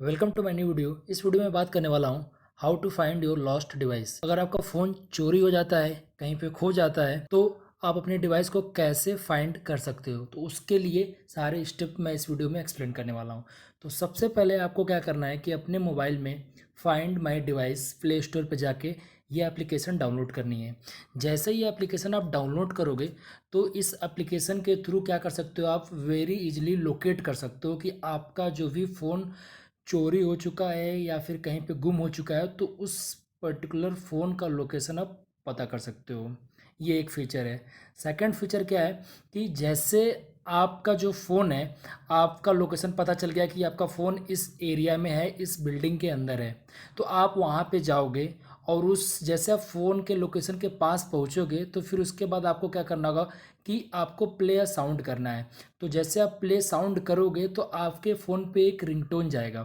Welcome to my new video. इस वीडियो में बात करने वाला हूँ how to find your lost device. अगर आपका फ़ोन चोरी हो जाता है, कहीं पे खो जाता है, तो आप अपने डिवाइस को कैसे फाइंड कर सकते हो, तो उसके लिए सारे स्टेप मैं इस वीडियो में एक्सप्लेन करने वाला हूँ। तो सबसे पहले आपको क्या करना है कि अपने मोबाइल में find my device play store पर जाके ये एप्लीकेशन डाउनलोड करनी है। जैसे ही एप्लीकेशन आप डाउनलोड करोगे तो इस एप्लीकेशन के थ्रू क्या कर सकते हो, आप वेरी इजीली लोकेट कर सकते हो कि आपका जो भी फ़ोन चोरी हो चुका है या फिर कहीं पे गुम हो चुका है, तो उस पर्टिकुलर फ़ोन का लोकेशन आप पता कर सकते हो। ये एक फ़ीचर है। सेकंड फ़ीचर क्या है कि जैसे आपका जो फ़ोन है, आपका लोकेशन पता चल गया कि आपका फ़ोन इस एरिया में है, इस बिल्डिंग के अंदर है, तो आप वहाँ पे जाओगे और उस जैसे आप फ़ोन के लोकेशन के पास पहुँचोगे तो फिर उसके बाद आपको क्या करना होगा कि आपको प्ले अ साउंड करना है। तो जैसे आप प्ले साउंड करोगे तो आपके फ़ोन पे एक रिंगटोन जाएगा,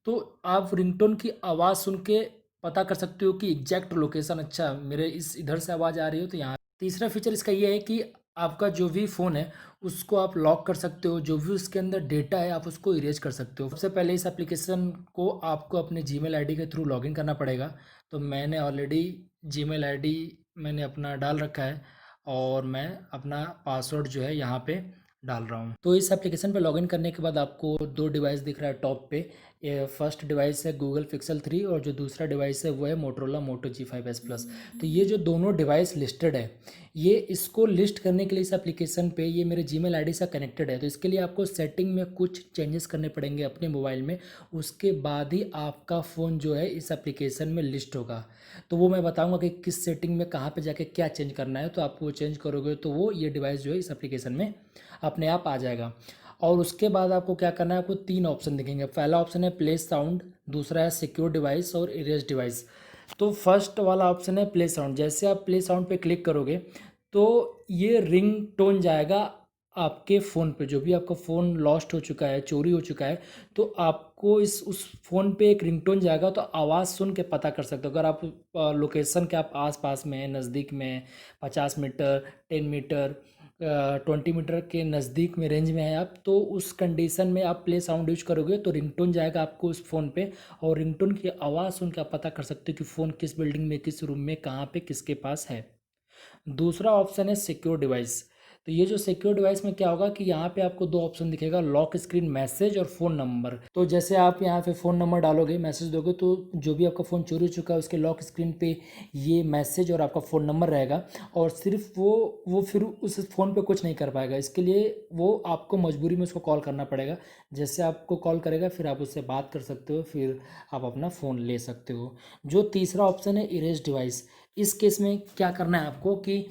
तो आप रिंगटोन की आवाज़ सुन के पता कर सकते हो कि एग्जैक्ट लोकेशन, अच्छा मेरे इस इधर से आवाज़ आ रही हो तो यहाँ। तीसरा फीचर इसका ये है कि आपका जो भी फ़ोन है उसको आप लॉक कर सकते हो, जो भी उसके अंदर डेटा है आप उसको इरेज कर सकते हो। सबसे पहले इस एप्लीकेशन को आपको अपने जीमेल आईडी के थ्रू लॉगिन करना पड़ेगा। तो मैंने ऑलरेडी जीमेल आईडी मैंने अपना डाल रखा है और मैं अपना पासवर्ड जो है यहाँ पे डाल रहा हूँ। तो इस एप्लीकेशन पे लॉगिन करने के बाद आपको दो डिवाइस दिख रहा है टॉप पे। ये फर्स्ट डिवाइस है गूगल पिक्सल 3 और जो दूसरा डिवाइस है वो है मोटरोला मोटो G5s प्लस। तो ये जो दोनों डिवाइस लिस्टेड है, ये इसको लिस्ट करने के लिए इस एप्लीकेशन पे ये मेरे जीमेल आईडी से कनेक्टेड है। तो इसके लिए आपको सेटिंग में कुछ चेंजेस करने पड़ेंगे अपने मोबाइल में, उसके बाद ही आपका फ़ोन जो है इस एप्लीकेशन में लिस्ट होगा। तो वो मैं बताऊंगा कि किस सेटिंग में कहाँ पे जाके क्या चेंज करना है। तो आप वो चेंज करोगे तो वो ये डिवाइस जो है इस एप्लीकेशन में अपने आप आ जाएगा। और उसके बाद आपको क्या करना है, आपको तीन ऑप्शन दिखेंगे। पहला ऑप्शन है प्ले साउंड, दूसरा है सिक्योर डिवाइस और इरेज डिवाइस। तो फर्स्ट वाला ऑप्शन है प्ले साउंड। जैसे आप प्ले साउंड पे क्लिक करोगे तो ये रिंग टोन जाएगा आपके फ़ोन पे। जो भी आपका फ़ोन लॉस्ट हो चुका है, चोरी हो चुका है, तो आपको इस उस फ़ोन पे एक रिंगटोन जाएगा, तो आवाज़ सुन के पता कर सकते हो। अगर आप लोकेशन के आप आस पास में हैं, नज़दीक में हैं, 50 मीटर, 10 मीटर, 20 मीटर के नज़दीक में रेंज में है आप, तो उस कंडीशन में आप प्ले साउंड यूज करोगे तो रिंगटोन जाएगा आपको उस फ़ोन पे, और रिंगटोन की आवाज़ सुन के आप पता कर सकते हो कि फ़ोन किस बिल्डिंग में, किस रूम में, कहाँ पे, किसके पास है। दूसरा ऑप्शन है सिक्योर डिवाइस। तो ये जो सिक्योर डिवाइस में क्या होगा कि यहाँ पे आपको दो ऑप्शन दिखेगा, लॉक स्क्रीन मैसेज और फ़ोन नंबर। तो जैसे आप यहाँ पे फ़ोन नंबर डालोगे, मैसेज दोगे, तो जो भी आपका फ़ोन चोरी हो चुका है उसके लॉक स्क्रीन पे ये मैसेज और आपका फ़ोन नंबर रहेगा, और सिर्फ वो फिर उस फ़ोन पे कुछ नहीं कर पाएगा। इसके लिए वो आपको मजबूरी में उसको कॉल करना पड़ेगा। जैसे आपको कॉल करेगा फिर आप उससे बात कर सकते हो, फिर आप अपना फ़ोन ले सकते हो। जो तीसरा ऑप्शन है इरेज डिवाइस। इस केस में क्या करना है आपको कि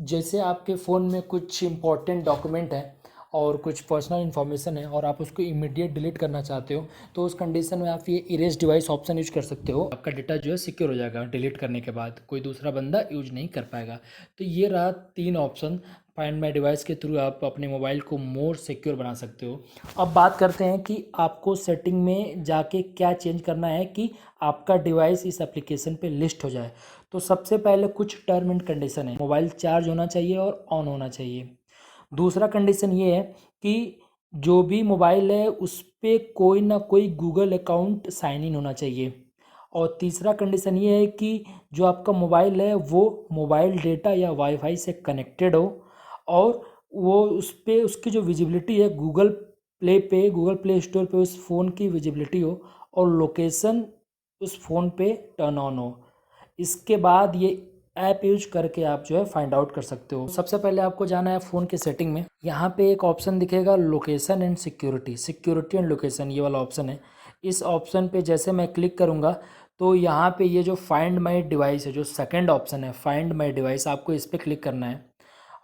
जैसे आपके फ़ोन में कुछ इंपॉर्टेंट डॉक्यूमेंट है और कुछ पर्सनल इन्फॉर्मेशन है और आप उसको इमीडिएट डिलीट करना चाहते हो, तो उस कंडीशन में आप ये इरेज डिवाइस ऑप्शन यूज कर सकते हो। आपका डेटा जो है सिक्योर हो जाएगा, डिलीट करने के बाद कोई दूसरा बंदा यूज नहीं कर पाएगा। तो ये रहा तीन ऑप्शन। फाइंड माई डिवाइस के थ्रू आप अपने मोबाइल को मोर सिक्योर बना सकते हो। अब बात करते हैं कि आपको सेटिंग में जाके क्या चेंज करना है कि आपका डिवाइस इस एप्लीकेशन पे लिस्ट हो जाए। तो सबसे पहले कुछ टर्म एंड कंडीशन है, मोबाइल चार्ज होना चाहिए और ऑन होना चाहिए। दूसरा कंडीशन ये है कि जो भी मोबाइल है उस पर कोई ना कोई गूगल अकाउंट साइन इन होना चाहिए। और तीसरा कंडीशन ये है कि जो आपका मोबाइल है वो मोबाइल डेटा या वाईफाई से कनेक्टेड हो, और वो उस पर उसकी जो विजिबिलिटी है गूगल प्ले स्टोर पे उस फ़ोन की विजिबिलिटी हो, और लोकेशन उस फ़ोन पे टर्न ऑन हो। इसके बाद ये ऐप यूज करके आप जो है फाइंड आउट कर सकते हो। सबसे पहले आपको जाना है फ़ोन के सेटिंग में। यहाँ पे एक ऑप्शन दिखेगा location and security, security and location, ये वाला ऑप्शन है। इस ऑप्शन पे जैसे मैं क्लिक करूँगा तो यहाँ पे ये जो फाइंड माई डिवाइस है, जो सेकंड ऑप्शन है फाइंड माई डिवाइस, आपको इस पर क्लिक करना है।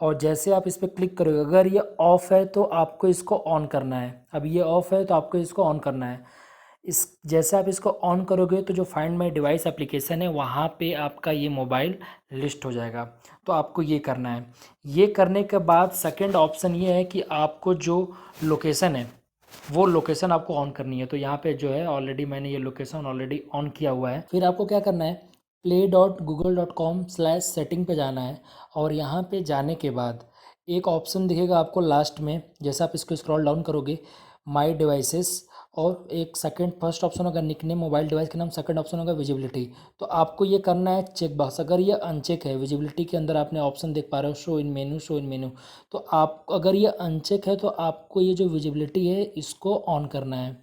और जैसे आप इस पर क्लिक करोगे, अगर ये ऑफ़ है तो आपको इसको ऑन करना है। अब ये ऑफ़ है तो आपको इसको ऑन करना है। इस जैसे आप इसको ऑन करोगे तो जो फाइंड माई डिवाइस एप्लीकेशन है वहाँ पे आपका ये मोबाइल लिस्ट हो जाएगा। तो आपको ये करना है। ये करने के बाद सेकंड ऑप्शन ये है कि आपको जो लोकेशन है वो लोकेशन आपको ऑन करनी है। तो यहाँ पे जो है ऑलरेडी मैंने ये लोकेशन ऑलरेडी ऑन किया हुआ है। फिर आपको क्या करना है, play.google.com/setting पे जाना है, और यहाँ पे जाने के बाद एक ऑप्शन दिखेगा आपको लास्ट में। जैसे आप इसको स्क्रॉल डाउन करोगे, माई डिवाइसेस, और एक सेकंड फर्स्ट ऑप्शन होगा निकनेम मोबाइल डिवाइस के नाम, सेकंड ऑप्शन होगा विजिबिलिटी। तो आपको ये करना है चेक बॉक्स। अगर ये अनचेक है, विजिबिलिटी के अंदर आपने ऑप्शन देख पा रहे हो show in menu, show in मेनू, तो आप अगर ये अनचेक है तो आपको ये जो विजिबिलिटी है इसको ऑन करना है।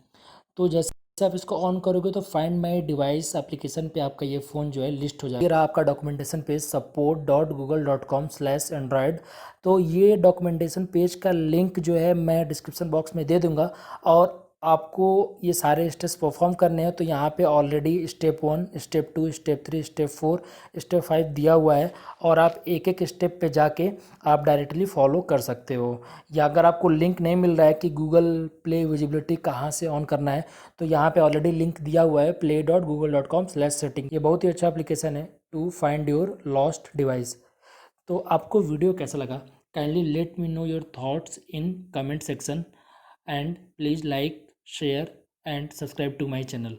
तो जैसे आप इसको ऑन करोगे तो फाइंड माई डिवाइस एप्लीकेशन पे आपका ये फ़ोन जो है लिस्ट हो जाएगा। ये रहा आपका डॉक्यूमेंटेशन पेज support.google.com/android। तो ये डॉक्यूमेंटेशन पेज का लिंक जो है मैं डिस्क्रिप्शन बॉक्स में दे दूंगा। और आपको ये सारे स्टेप्स परफॉर्म करने हैं तो यहाँ पे already step 1, step 2, step 3, step 4, step 5 दिया हुआ है। और आप एक एक स्टेप पे जाके आप डायरेक्टली फॉलो कर सकते हो। या अगर आपको लिंक नहीं मिल रहा है कि गूगल प्ले विजिबिलिटी कहाँ से ऑन करना है, तो यहाँ पे ऑलरेडी लिंक दिया हुआ है play.google.com/setting। ये बहुत ही अच्छा एप्लीकेशन है to find your lost device. तो आपको वीडियो कैसा लगा, kindly let me know your thoughts in comment section, and please like, share and subscribe to my channel.